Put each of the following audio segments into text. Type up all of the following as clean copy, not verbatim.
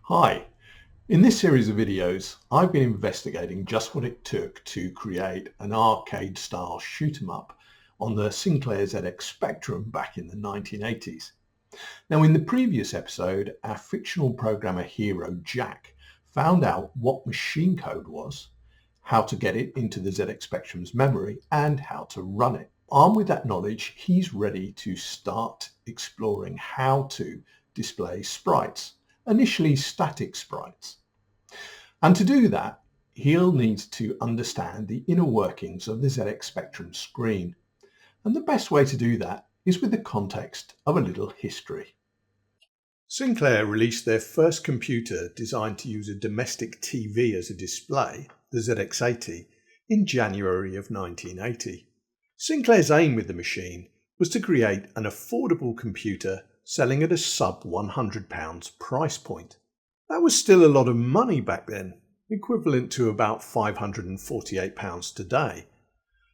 Hi, in this series of videos, I've been investigating just what it took to create an arcade-style shoot-'em-up on the Sinclair ZX Spectrum back in the 1980s. Now, in the previous episode, our fictional programmer hero Jack found out what machine code was, how to get it into the ZX Spectrum's memory, and how to run it. Armed with that knowledge, he's ready to start exploring how to display sprites, initially static sprites. And to do that, he'll need to understand the inner workings of the ZX Spectrum screen. And the best way to do that is with the context of a little history. Sinclair released their first computer designed to use a domestic TV as a display, the ZX80, in January of 1980. Sinclair's aim with the machine was to create an affordable computer selling at a sub £100 price point. That was still a lot of money back then, equivalent to about £548 today,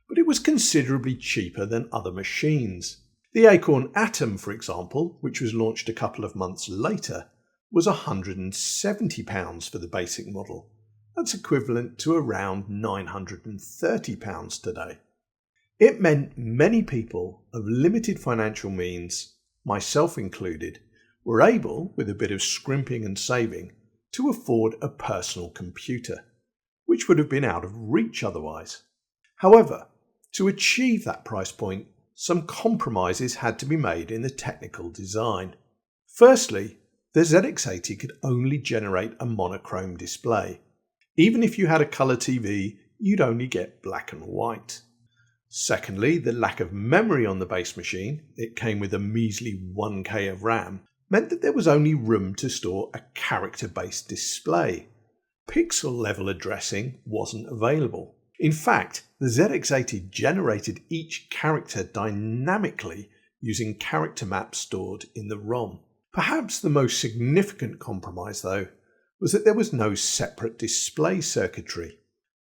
but it was considerably cheaper than other machines. The Acorn Atom, for example, which was launched a couple of months later, was £170 for the basic model. That's equivalent to around £930 today. It meant many people of limited financial means, myself included, were able, with a bit of scrimping and saving, to afford a personal computer, which would have been out of reach otherwise. However, to achieve that price point, some compromises had to be made in the technical design. Firstly, the ZX80 could only generate a monochrome display. Even if you had a colour TV, you'd only get black and white. Secondly, the lack of memory on the base machine, it came with a measly 1K of RAM, meant that there was only room to store a character-based display. Pixel-level addressing wasn't available. In fact, the ZX80 generated each character dynamically using character maps stored in the ROM. Perhaps the most significant compromise, though, was that there was no separate display circuitry.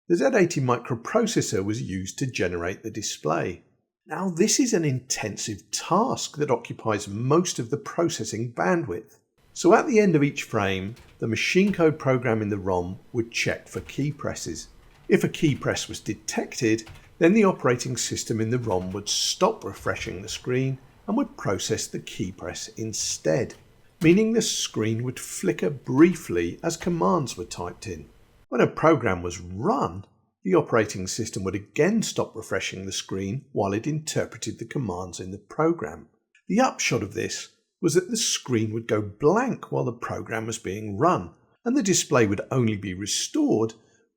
The Z80 microprocessor was used to generate the display. Now, this is an intensive task that occupies most of the processing bandwidth. So at the end of each frame, the machine code program in the ROM would check for key presses. If a key press was detected, then the operating system in the ROM would stop refreshing the screen and would process the key press instead, meaning the screen would flicker briefly as commands were typed in. When a program was run, the operating system would again stop refreshing the screen while it interpreted the commands in the program. The upshot of this was that the screen would go blank while the program was being run, and the display would only be restored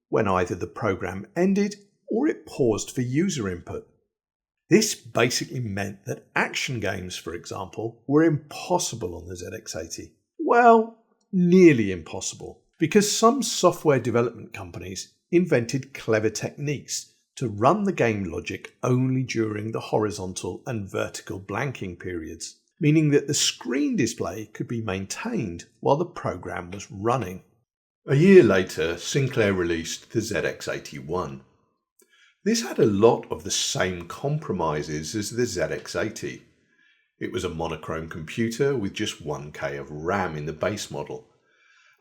when either the program ended or it paused for user input. This basically meant that action games, for example, were impossible on the ZX80. Well, nearly impossible, because some software development companies invented clever techniques to run the game logic only during the horizontal and vertical blanking periods, meaning that the screen display could be maintained while the program was running. A year later, Sinclair released the ZX81. This had a lot of the same compromises as the ZX80. It was a monochrome computer with just 1K of RAM in the base model,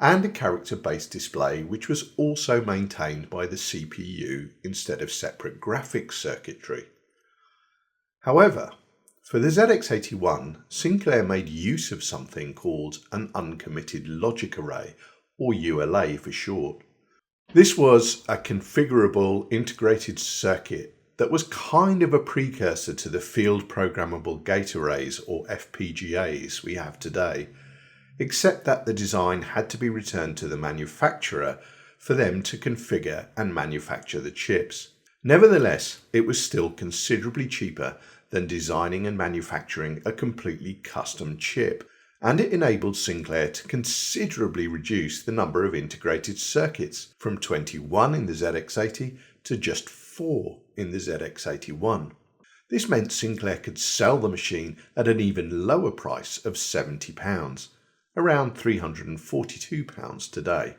and a character-based display which was also maintained by the CPU instead of separate graphics circuitry. However, for the ZX81, Sinclair made use of something called an uncommitted logic array, or ULA for short. This was a configurable integrated circuit that was kind of a precursor to the field programmable gate arrays, or FPGAs, we have today, except that the design had to be returned to the manufacturer for them to configure and manufacture the chips. Nevertheless, it was still considerably cheaper than designing and manufacturing a completely custom chip, and it enabled Sinclair to considerably reduce the number of integrated circuits from 21 in the ZX80 to just 4 in the ZX81. This meant Sinclair could sell the machine at an even lower price of £70, around £342 today.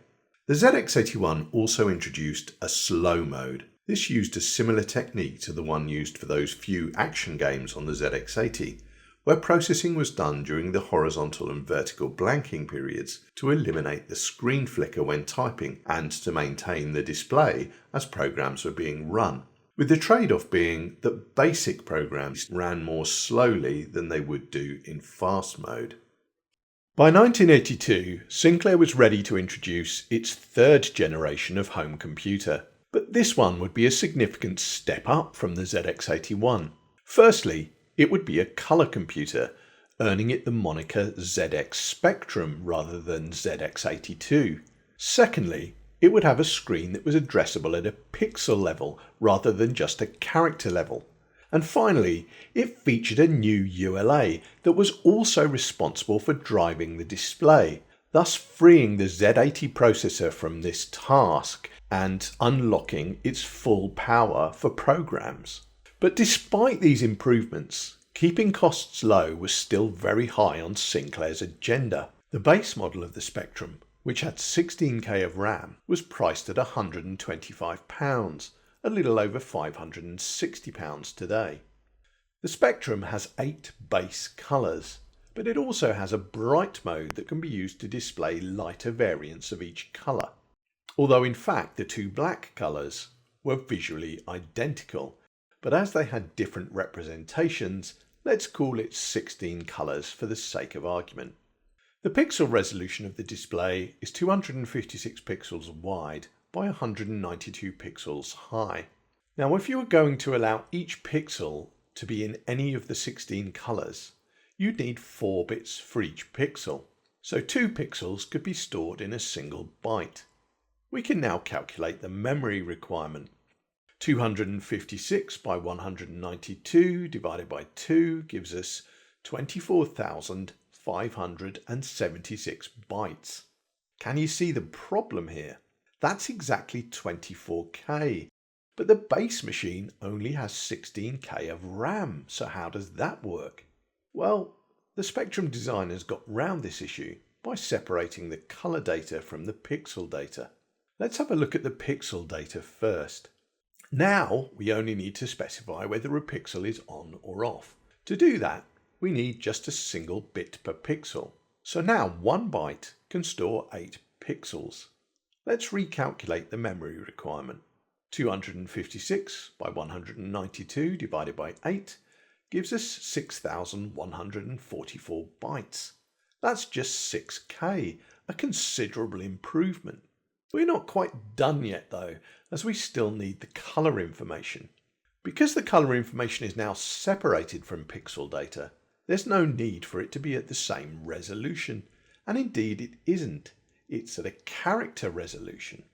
The ZX81 also introduced a slow mode. This used a similar technique to the one used for those few action games on the ZX80, where processing was done during the horizontal and vertical blanking periods to eliminate the screen flicker when typing and to maintain the display as programs were being run, with the trade-off being that basic programs ran more slowly than they would do in fast mode. By 1982, Sinclair was ready to introduce its third generation of home computer, but this one would be a significant step up from the ZX81. Firstly, it would be a colour computer, earning it the moniker ZX Spectrum rather than ZX82. Secondly, it would have a screen that was addressable at a pixel level rather than just a character level. And finally, it featured a new ULA that was also responsible for driving the display, thus freeing the Z80 processor from this task and unlocking its full power for programs. But despite these improvements, keeping costs low was still very high on Sinclair's agenda. The base model of the Spectrum, which had 16K of RAM, was priced at £125, a little over £560 today. The Spectrum has 8 base colours, but it also has a bright mode that can be used to display lighter variants of each colour. Although in fact the two black colours were visually identical, but as they had different representations, let's call it 16 colours for the sake of argument. The pixel resolution of the display is 256 pixels wide by 192 pixels high. Now if you were going to allow each pixel to be in any of the 16 colours, you'd need 4 bits for each pixel, so 2 pixels could be stored in a single byte. We can now calculate the memory requirement. 256 by 192 divided by 2 gives us 24,576 bytes. Can you see the problem here? That's exactly 24K, but the base machine only has 16K of RAM, so how does that work? Well, the Spectrum designers got round this issue by separating the colour data from the pixel data. Let's have a look at the pixel data first. Now we only need to specify whether a pixel is on or off. To do that, we need just a single bit per pixel. So now 1 byte can store 8 pixels. Let's recalculate the memory requirement. 256 by 192 divided by 8 gives us 6,144 bytes. That's just 6K, a considerable improvement. We're not quite done yet though, as we still need the colour information. Because the colour information is now separated from pixel data, there's no need for it to be at the same resolution, and indeed it isn't. It's at a character resolution.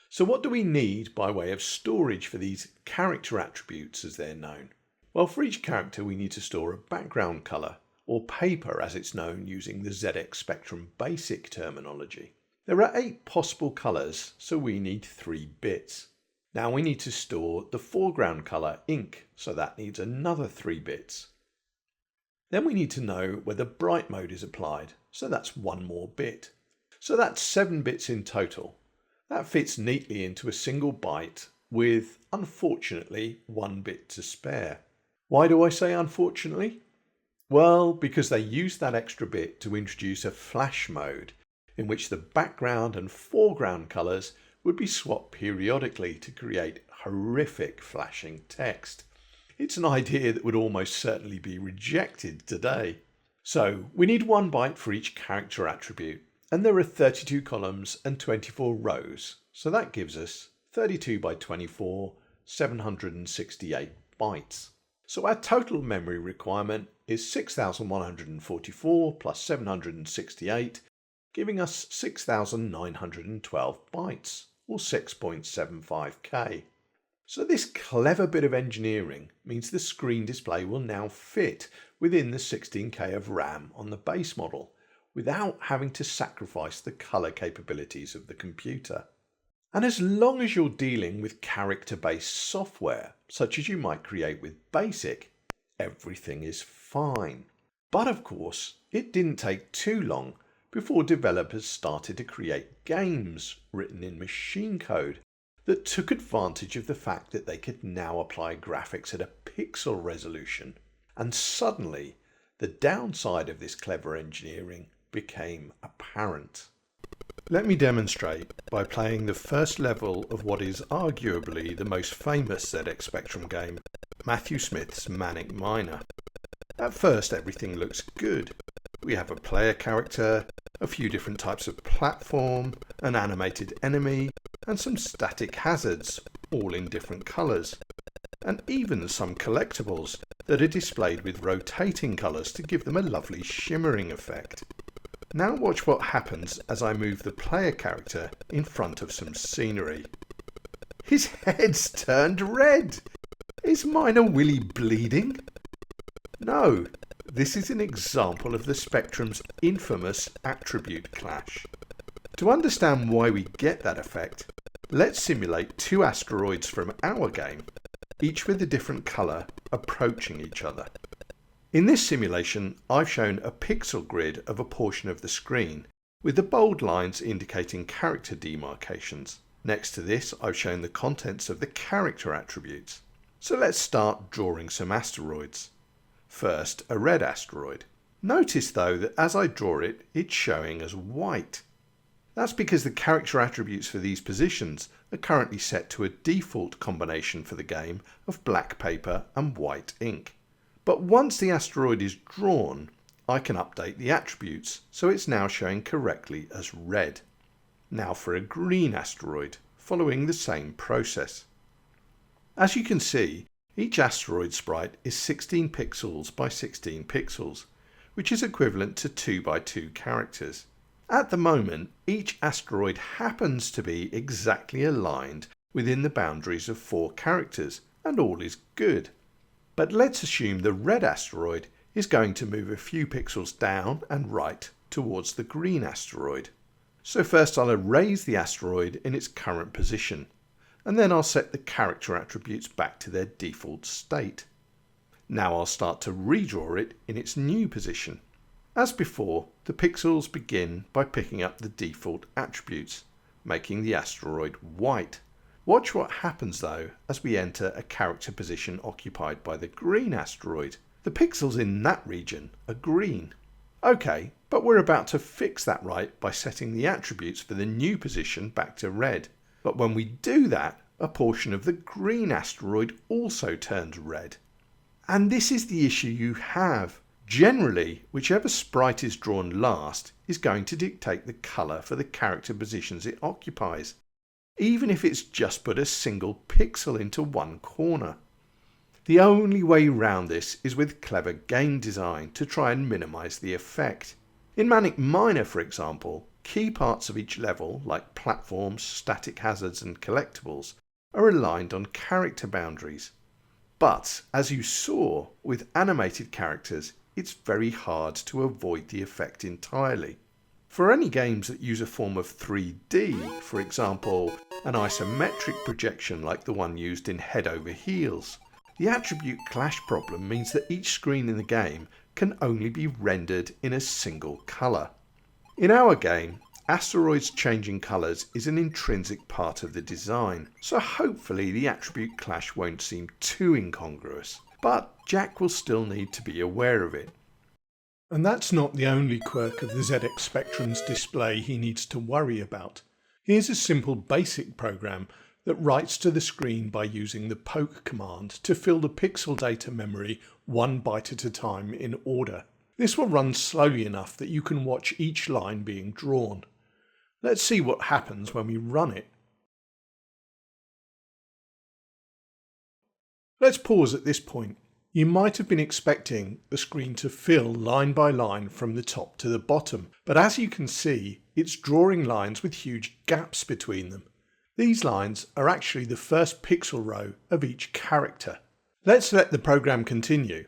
So what do we need by way of storage for these character attributes as they're known? Well, for each character we need to store a background colour, or paper as it's known using the ZX Spectrum basic terminology. There are 8 possible colours, so we need 3 bits. Now we need to store the foreground colour ink, so that needs another 3 bits. Then we need to know whether bright mode is applied, so that's 1 more bit. So that's 7 bits in total. That fits neatly into a single byte with, unfortunately, 1 bit to spare. Why do I say unfortunately? Well, because they used that extra bit to introduce a flash mode in which the background and foreground colours would be swapped periodically to create horrific flashing text. It's an idea that would almost certainly be rejected today. So we need 1 byte for each character attribute, and there are 32 columns and 24 rows, so that gives us 32 by 24, 768 bytes. So our total memory requirement is 6,144 plus 768, giving us 6,912 bytes, or 6.75K. So this clever bit of engineering means the screen display will now fit within the 16K of RAM on the base model, without having to sacrifice the colour capabilities of the computer. And as long as you're dealing with character-based software, such as you might create with BASIC, everything is fine. But of course, it didn't take too long before developers started to create games written in machine code that took advantage of the fact that they could now apply graphics at a pixel resolution. And suddenly, The downside of this clever engineering became apparent. Let me demonstrate by playing the first level of what is arguably the most famous ZX Spectrum game, Matthew Smith's Manic Miner. At first everything looks good. We have a player character, a few different types of platform, an animated enemy, and some static hazards, all in different colours, and even some collectibles that are displayed with rotating colours to give them a lovely shimmering effect. Now watch what happens as I move the player character in front of some scenery. His head's turned red! Is Miner Willy bleeding? No, this is an example of the Spectrum's infamous attribute clash. To understand why we get that effect, let's simulate two asteroids from our game, each with a different colour approaching each other. In this simulation, I've shown a pixel grid of a portion of the screen, with the bold lines indicating character demarcations. Next to this, I've shown the contents of the character attributes. So let's start drawing some asteroids. First, a red asteroid. Notice though that as I draw it, it's showing as white. That's because the character attributes for these positions are currently set to a default combination for the game of black paper and white ink. But once the asteroid is drawn, I can update the attributes, so it's now showing correctly as red. Now for a green asteroid, following the same process. As you can see, each asteroid sprite is 16 pixels by 16 pixels, which is equivalent to 2 by 2 characters. At the moment, each asteroid happens to be exactly aligned within the boundaries of 4 characters, and all is good. But let's assume the red asteroid is going to move a few pixels down and right towards the green asteroid. So first I'll erase the asteroid in its current position, and then I'll set the character attributes back to their default state. Now I'll start to redraw it in its new position. As before, the pixels begin by picking up the default attributes, making the asteroid white. Watch what happens though as we enter a character position occupied by the green asteroid. The pixels in that region are green. Okay, but we're about to fix that right by setting the attributes for the new position back to red. But when we do that, a portion of the green asteroid also turns red. And this is the issue you have. Generally, whichever sprite is drawn last is going to dictate the colour for the character positions it occupies, even if it's just put a single pixel into one corner. The only way around this is with clever game design to try and minimise the effect. In Manic Miner, for example, key parts of each level, like platforms, static hazards and collectibles, are aligned on character boundaries. But, as you saw, with animated characters, it's very hard to avoid the effect entirely. For any games that use a form of 3D, for example, an isometric projection like the one used in Head Over Heels, the attribute clash problem means that each screen in the game can only be rendered in a single colour. In our game, asteroids changing colours is an intrinsic part of the design, so hopefully the attribute clash won't seem too incongruous, but Jack will still need to be aware of it. And that's not the only quirk of the ZX Spectrum's display he needs to worry about. Here's a simple basic program that writes to the screen by using the poke command to fill the pixel data memory 1 byte at a time in order. This will run slowly enough that you can watch each line being drawn. Let's see what happens when we run it. Let's pause at this point. You might have been expecting the screen to fill line by line from the top to the bottom, but as you can see, it's drawing lines with huge gaps between them. These lines are actually the first pixel row of each character. Let's let the program continue.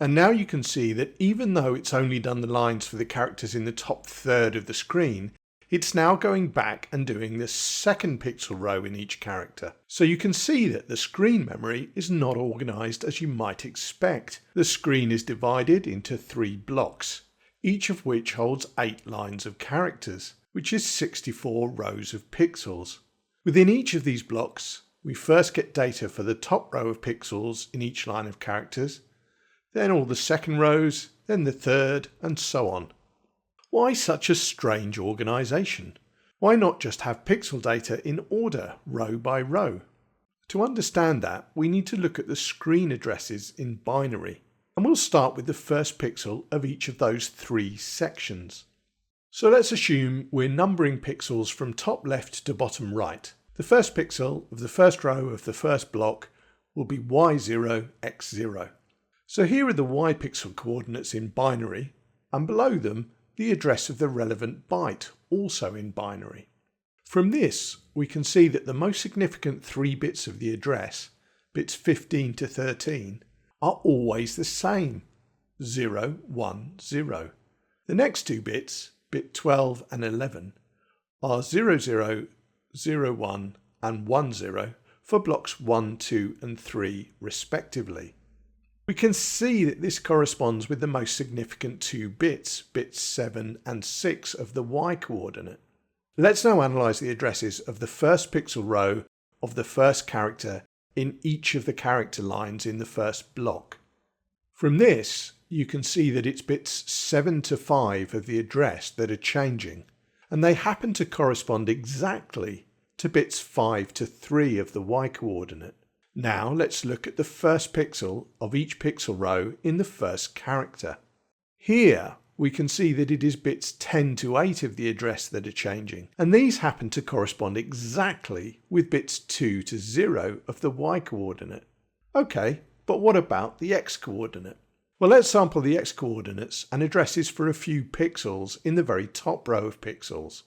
And now you can see that even though it's only done the lines for the characters in the top third of the screen, it's now going back and doing the second pixel row in each character. So you can see that the screen memory is not organised as you might expect. The screen is divided into 3 blocks, each of which holds 8 lines of characters, which is 64 rows of pixels. Within each of these blocks, we first get data for the top row of pixels in each line of characters, then all the second rows, then the third, and so on. Why such a strange organisation? Why not just have pixel data in order, row by row? To understand that, we need to look at the screen addresses in binary, and we'll start with the first pixel of each of those three sections. So let's assume we're numbering pixels from top left to bottom right. The first pixel of the first row of the first block will be y0, x0. So here are the y pixel coordinates in binary, and below them the address of the relevant byte, also in binary. From this, we can see that the most significant 3 bits of the address, bits 15 to 13, are always the same, 0, 1, 0. The next 2 bits, bit 12 and 11, are 00, 01 and 10 for blocks 1, 2 and 3 respectively. We can see that this corresponds with the most significant 2 bits, bits 7 and 6 of the y coordinate. Let's now analyse the addresses of the first pixel row of the first character in each of the character lines in the first block. From this, you can see that it's bits 7 to 5 of the address that are changing, and they happen to correspond exactly to bits 5 to 3 of the y coordinate. Now let's look at the first pixel of each pixel row in the first character. Here we can see that it is bits 10 to 8 of the address that are changing, and these happen to correspond exactly with bits 2 to 0 of the y coordinate. Okay, but what about the x coordinate? Well, let's sample the x coordinates and addresses for a few pixels in the very top row of pixels.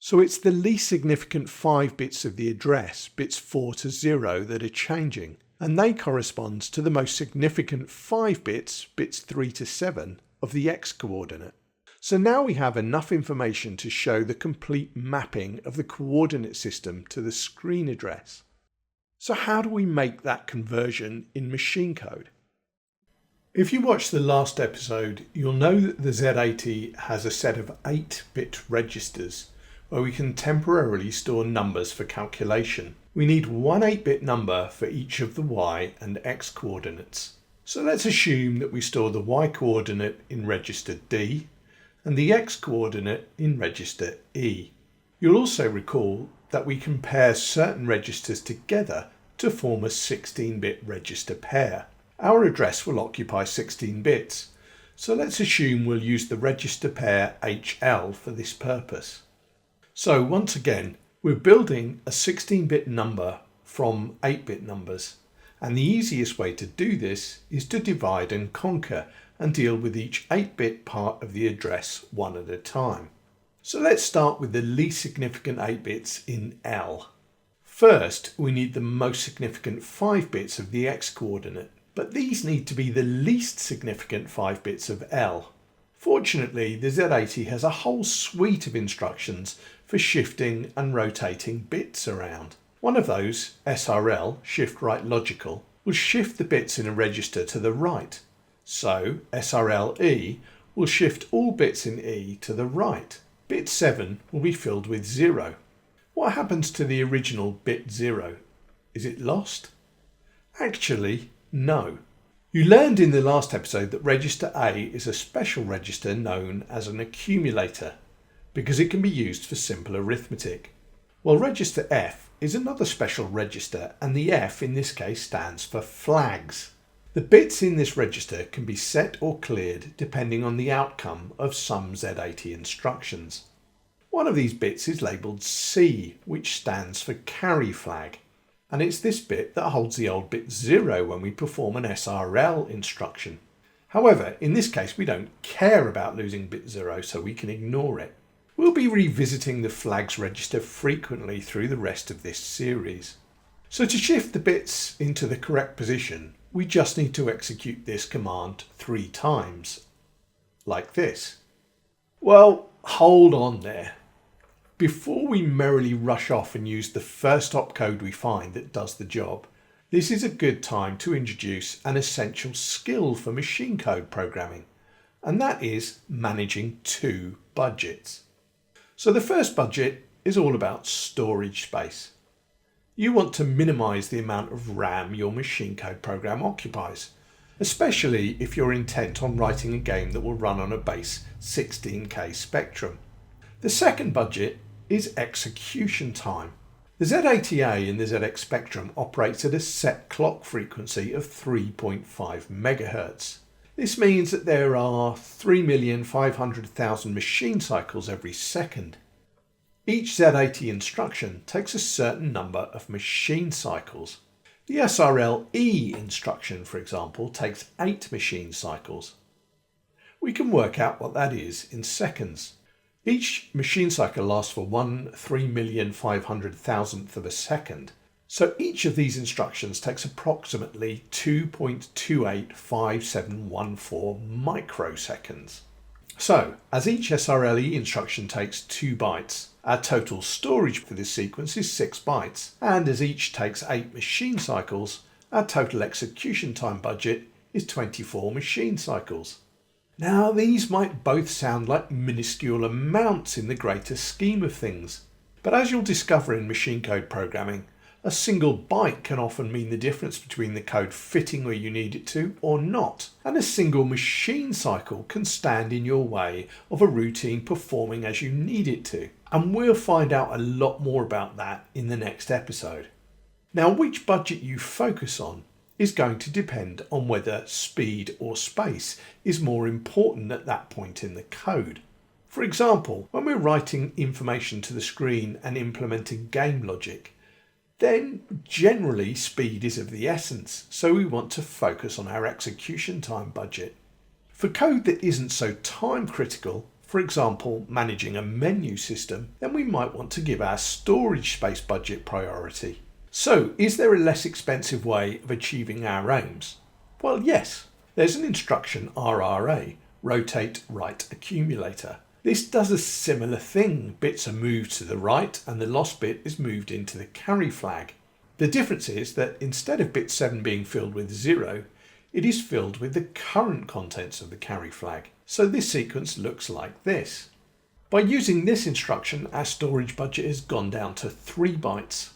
So it's the least significant 5 bits of the address, bits 4 to 0, that are changing, and they correspond to the most significant 5 bits, bits 3 to 7, of the x coordinate. So now we have enough information to show the complete mapping of the coordinate system to the screen address. So how do we make that conversion in machine code? If you watched the last episode, you'll know that the Z80 has a set of 8-bit registers where we can temporarily store numbers for calculation. We need one 8-bit number for each of the y and x coordinates. So let's assume that we store the y coordinate in register D and the x coordinate in register E. You'll also recall that we can pair certain registers together to form a 16-bit register pair. Our address will occupy 16 bits, so let's assume we'll use the register pair HL for this purpose. So once again, we're building a 16-bit number from 8-bit numbers, and the easiest way to do this is to divide and conquer and deal with each 8-bit part of the address one at a time. So let's start with the least significant 8 bits in L. First, we need the most significant 5 bits of the x coordinate, but these need to be the least significant 5 bits of L. Fortunately, the Z80 has a whole suite of instructions for shifting and rotating bits around. One of those, SRL, shift right logical, will shift the bits in a register to the right. So SRL-E will shift all bits in E to the right. Bit 7 will be filled with 0. What happens to the original bit 0? Is it lost? Actually, no. You learned in the last episode that register A is a special register known as an accumulator because it can be used for simple arithmetic. Well, register F is another special register, and the F in this case stands for flags. The bits in this register can be set or cleared depending on the outcome of some Z80 instructions. One of these bits is labelled C, which stands for carry flag. And it's this bit that holds the old bit 0 when we perform an SRL instruction. However, in this case we don't care about losing bit 0, so we can ignore it. We'll be revisiting the flags register frequently through the rest of this series. So to shift the bits into the correct position, we just need to execute this command 3 times, like this. Well, hold on there. Before we merrily rush off and use the first opcode we find that does the job, this is a good time to introduce an essential skill for machine code programming, and that is managing 2 budgets. So the first budget is all about storage space. You want to minimize the amount of RAM your machine code program occupies, especially if you're intent on writing a game that will run on a base 16K spectrum. The second budget is execution time. The Z80A in the ZX Spectrum operates at a set clock frequency of 3.5 MHz. This means that there are 3,500,000 machine cycles every second. Each Z80 instruction takes a certain number of machine cycles. The SRL-E instruction, for example, takes 8 machine cycles. We can work out what that is in seconds. Each machine cycle lasts for 1/3,500,000th of a second. So each of these instructions takes approximately 2.285714 microseconds. So, as each SRLE instruction takes 2 bytes, our total storage for this sequence is 6 bytes, and as each takes 8 machine cycles, our total execution time budget is 24 machine cycles. Now, these might both sound like minuscule amounts in the greater scheme of things, but as you'll discover in machine code programming, a single byte can often mean the difference between the code fitting where you need it to or not, and a single machine cycle can stand in your way of a routine performing as you need it to. And we'll find out a lot more about that in the next episode. Now, which budget you focus on is going to depend on whether speed or space is more important at that point in the code. For example, when we're writing information to the screen and implementing game logic, then generally speed is of the essence, so we want to focus on our execution time budget. For code that isn't so time critical, for example managing a menu system, then we might want to give our storage space budget priority. So, is there a less expensive way of achieving our aims? Well, yes. There's an instruction RRA, rotate right accumulator. This does a similar thing. Bits are moved to the right and the lost bit is moved into the carry flag. The difference is that instead of bit 7 being filled with 0, it is filled with the current contents of the carry flag. So this sequence looks like this. By using this instruction, our storage budget has gone down to 3 bytes.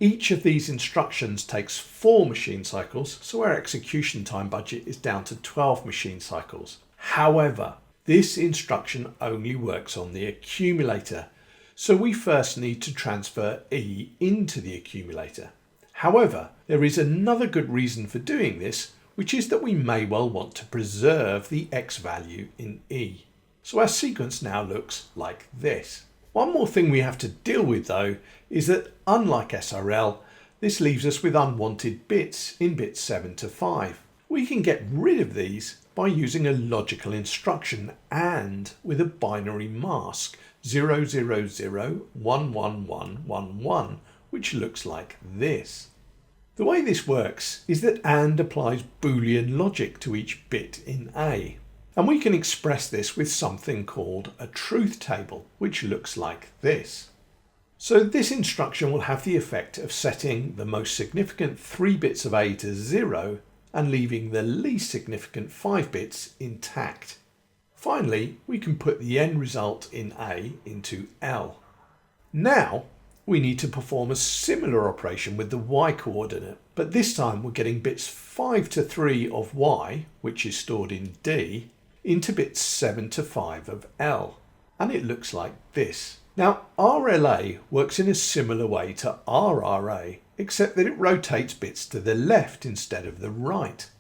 Each of these instructions takes 4 machine cycles, so our execution time budget is down to 12 machine cycles. However, this instruction only works on the accumulator, so we first need to transfer E into the accumulator. However, there is another good reason for doing this, which is that we may well want to preserve the X value in E. So our sequence now looks like this. One more thing we have to deal with though is that unlike SRL, this leaves us with unwanted bits in bits 7 to 5. We can get rid of these by using a logical instruction AND with a binary mask 0001111, which looks like this. The way this works is that AND applies Boolean logic to each bit in A. And we can express this with something called a truth table, which looks like this. So this instruction will have the effect of setting the most significant 3 bits of A to 0 and leaving the least significant 5 bits intact. Finally, we can put the end result in A into L. Now, we need to perform a similar operation with the Y coordinate, but this time we're getting bits 5 to 3 of Y, which is stored in D, into bits 7 to 5 of L, and it looks like this. Now, RLA works in a similar way to RRA, except that it rotates bits to the left instead of the right.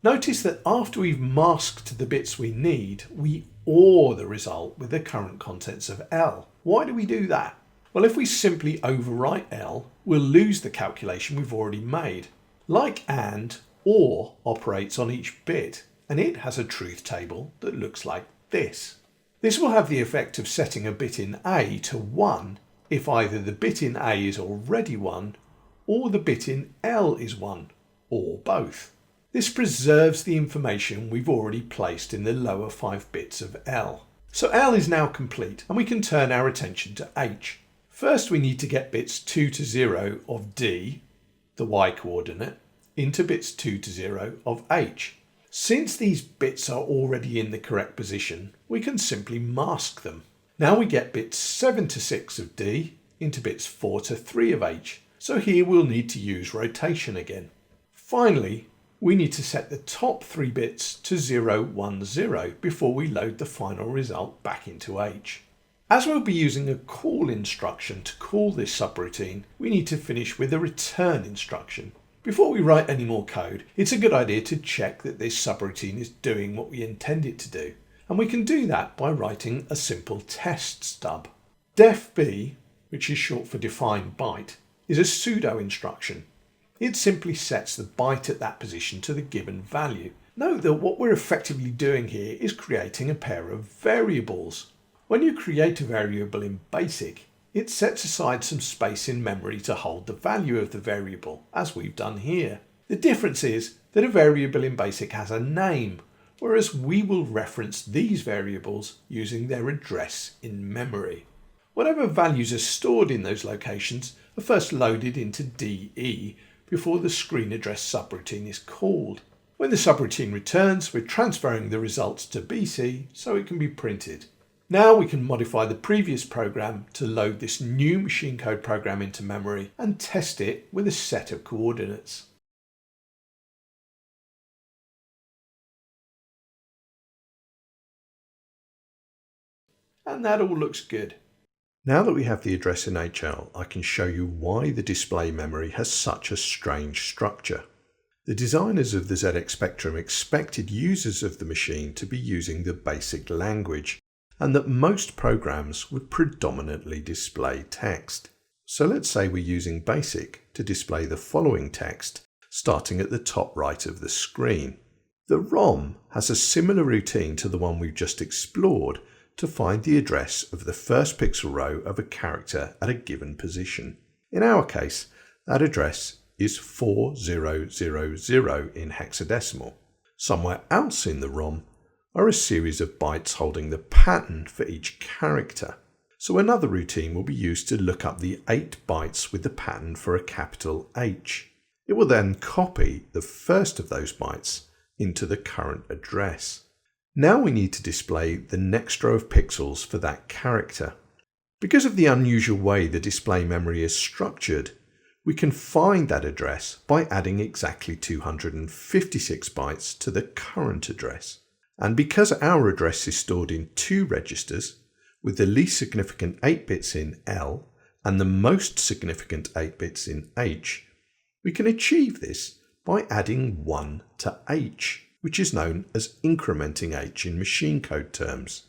Notice that after we've masked the bits we need, we OR the result with the current contents of L. Why do we do that? Well, if we simply overwrite L, we'll lose the calculation we've already made. Like AND, OR operates on each bit, and it has a truth table that looks like this. This will have the effect of setting a bit in A to 1 if either the bit in A is already 1 or the bit in L is 1, or both. This preserves the information we've already placed in the lower 5 bits of L. So L is now complete and we can turn our attention to H. First we need to get bits 2 to 0 of D, the Y coordinate, into bits 2 to 0 of H. Since these bits are already in the correct position, we can simply mask them. Now we get bits 7 to 6 of D into bits 4 to 3 of H, so here we'll need to use rotation again. Finally, we need to set the top 3 bits to 0, 1, 0 before we load the final result back into H. As we'll be using a call instruction to call this subroutine, we need to finish with a return instruction. Before we write any more code, it's a good idea to check that this subroutine is doing what we intend it to do. And we can do that by writing a simple test stub. defb, which is short for define byte, is a pseudo instruction. It simply sets the byte at that position to the given value. Note that what we're effectively doing here is creating a pair of variables. When you create a variable in BASIC, it sets aside some space in memory to hold the value of the variable, as we've done here. The difference is that a variable in BASIC has a name, whereas we will reference these variables using their address in memory. Whatever values are stored in those locations are first loaded into DE before the screen address subroutine is called. When the subroutine returns, we're transferring the results to BC so it can be printed. Now we can modify the previous program to load this new machine code program into memory and test it with a set of coordinates. And that all looks good. Now that we have the address in HL, I can show you why the display memory has such a strange structure. The designers of the ZX Spectrum expected users of the machine to be using the BASIC language, and that most programs would predominantly display text. So let's say we're using BASIC to display the following text, starting at the top right of the screen. The ROM has a similar routine to the one we've just explored to find the address of the first pixel row of a character at a given position. In our case, that address is 4000 in hexadecimal. Somewhere else in the ROM are a series of bytes holding the pattern for each character. So another routine will be used to look up the 8 bytes with the pattern for a capital H. It will then copy the first of those bytes into the current address. Now we need to display the next row of pixels for that character. Because of the unusual way the display memory is structured, we can find that address by adding exactly 256 bytes to the current address. And because our address is stored in 2 registers, with the least significant 8 bits in L and the most significant 8 bits in H, we can achieve this by adding 1 to H, which is known as incrementing H in machine code terms.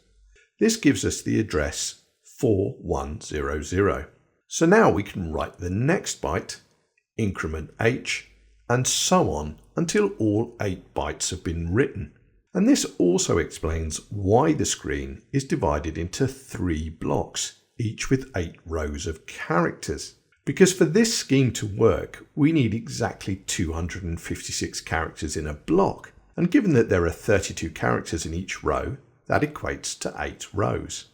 This gives us the address 4100. So now we can write the next byte, increment H, and so on until all 8 bytes have been written. And this also explains why the screen is divided into 3 blocks, each with 8 rows of characters. Because for this scheme to work, we need exactly 256 characters in a block. And given that there are 32 characters in each row, that equates to 8 rows.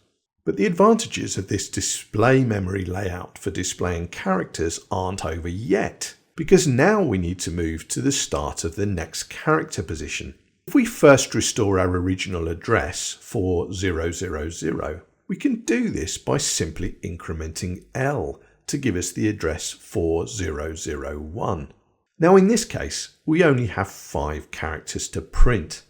But the advantages of this display memory layout for displaying characters aren't over yet, because now we need to move to the start of the next character position. If we first restore our original address 4000, we can do this by simply incrementing L to give us the address 4001. Now in this case, we only have 5 characters to print,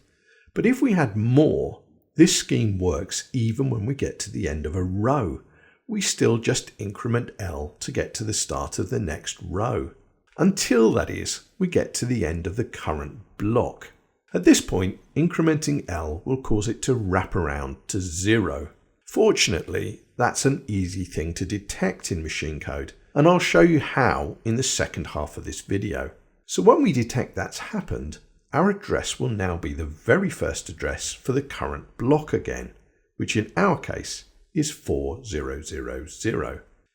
but if we had more, this scheme works even when we get to the end of a row. We still just increment L to get to the start of the next row, until that is, we get to the end of the current block. At this point, incrementing L will cause it to wrap around to 0. Fortunately, that's an easy thing to detect in machine code, and I'll show you how in the second half of this video. So when we detect that's happened, our address will now be the very first address for the current block again, which in our case is 4000.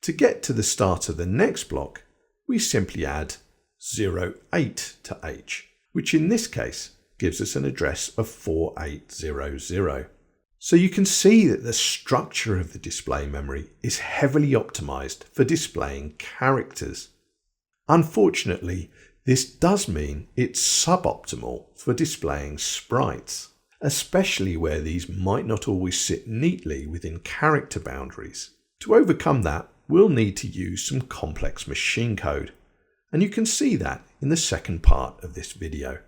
To get to the start of the next block, we simply add 08 to H, which in this case gives us an address of 4800. So you can see that the structure of the display memory is heavily optimized for displaying characters. Unfortunately, this does mean it's suboptimal for displaying sprites, especially where these might not always sit neatly within character boundaries. To overcome that, we'll need to use some complex machine code, and you can see that in the second part of this video.